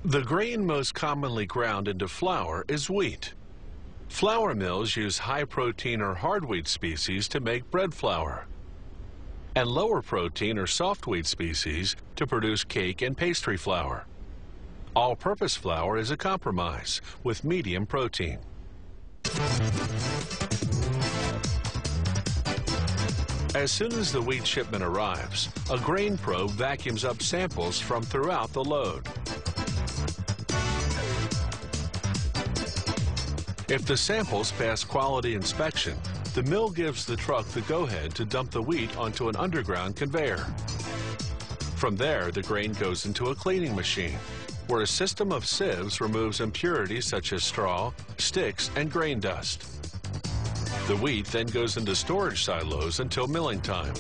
The grain most commonly ground into flour is wheat. Flour mills use high protein or hard wheat species to make bread flour, and lower protein or soft wheat species to produce cake and pastry flour. All-purpose flour is a compromise with medium protein. As soon as the wheat shipment arrives, a grain probe vacuums up samples from throughout the load. If the samples pass quality inspection, the mill gives the truck the go-ahead to dump the wheat onto an underground conveyor. From there, the grain goes into a cleaning machine, where a system of sieves removes impurities such as straw, sticks, and grain dust. The wheat then goes into storage silos until milling time.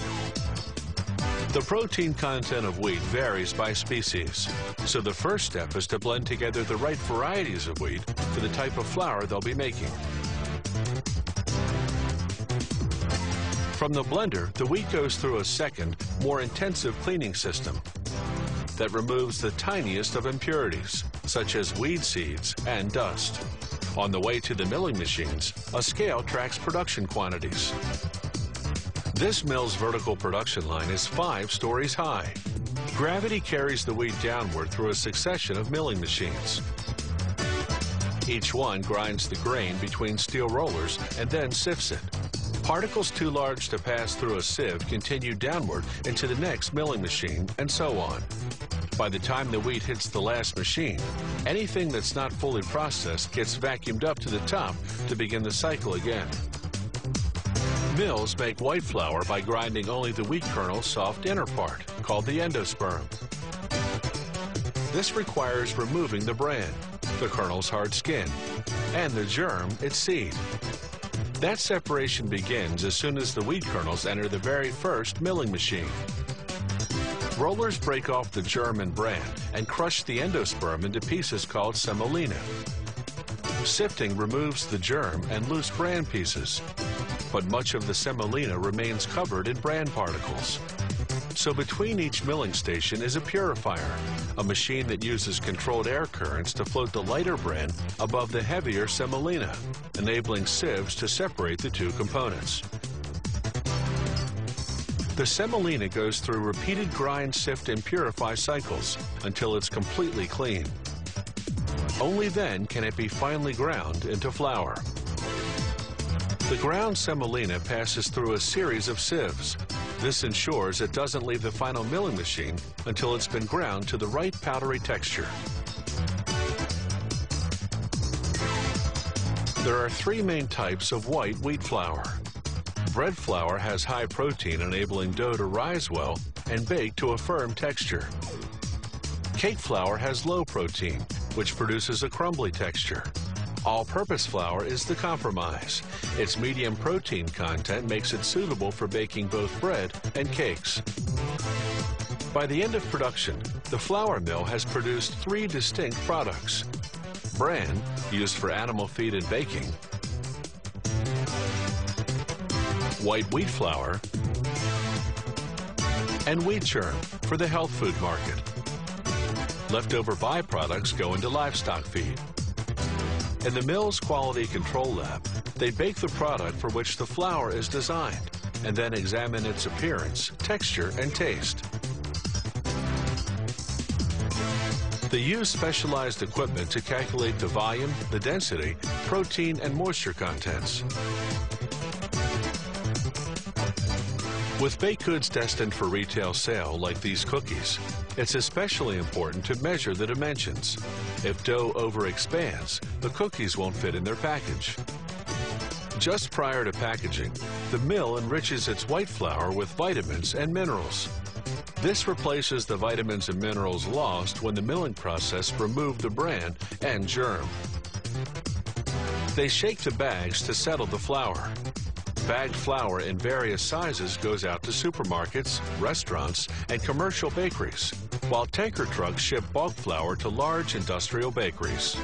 The protein content of wheat varies by species, so the first step is to blend together the right varieties of wheat for the type of flour they'll be making. From the blender, the wheat goes through a second, more intensive cleaning system that removes the tiniest of impurities, such as weed seeds and dust. On the way to the milling machines, a scale tracks production quantities. This mill's vertical production line is 5 stories high. Gravity carries the wheat downward through a succession of milling machines. Each one grinds the grain between steel rollers and then sifts it. Particles too large to pass through a sieve continue downward into the next milling machine, and so on. By the time the wheat hits the last machine, anything that's not fully processed gets vacuumed up to the top to begin the cycle again. Mills make white flour by grinding only the wheat kernel's soft inner part, called the endosperm. This requires removing the bran, the kernel's hard skin, and the germ, its seed. That separation begins as soon as the wheat kernels enter the very first milling machine. Rollers break off the germ and bran and crush the endosperm into pieces called semolina. Sifting removes the germ and loose bran pieces, but much of the semolina remains covered in bran particles. So between each milling station is a purifier, a machine that uses controlled air currents to float the lighter bran above the heavier semolina, enabling sieves to separate the two components. The semolina goes through repeated grind, sift, and purify cycles until it's completely clean. Only then can it be finely ground into flour. The ground semolina passes through a series of sieves. This ensures it doesn't leave the final milling machine until it's been ground to the right powdery texture. There are 3 main types of white wheat flour. Bread flour has high protein, enabling dough to rise well and bake to a firm texture. Cake flour has low protein, which produces a crumbly texture. All-purpose flour is the compromise. Its medium protein content makes it suitable for baking both bread and cakes. By the end of production, the flour mill has produced 3 distinct products: bran, used for animal feed and baking; white wheat flour; and wheat germ for the health food market. Leftover byproducts go into livestock feed. In the mill's quality control lab, they bake the product for which the flour is designed and then examine its appearance, texture, and taste. They use specialized equipment to calculate the volume, the density, protein, and moisture contents. With baked goods destined for retail sale, like these cookies, it's especially important to measure the dimensions. If dough overexpands, the cookies won't fit in their package. Just prior to packaging, the mill enriches its white flour with vitamins and minerals. This replaces the vitamins and minerals lost when the milling process removed the bran and germ. They shake the bags to settle the flour. Bagged flour in various sizes goes out to supermarkets, restaurants, and commercial bakeries, while tanker trucks ship bulk flour to large industrial bakeries.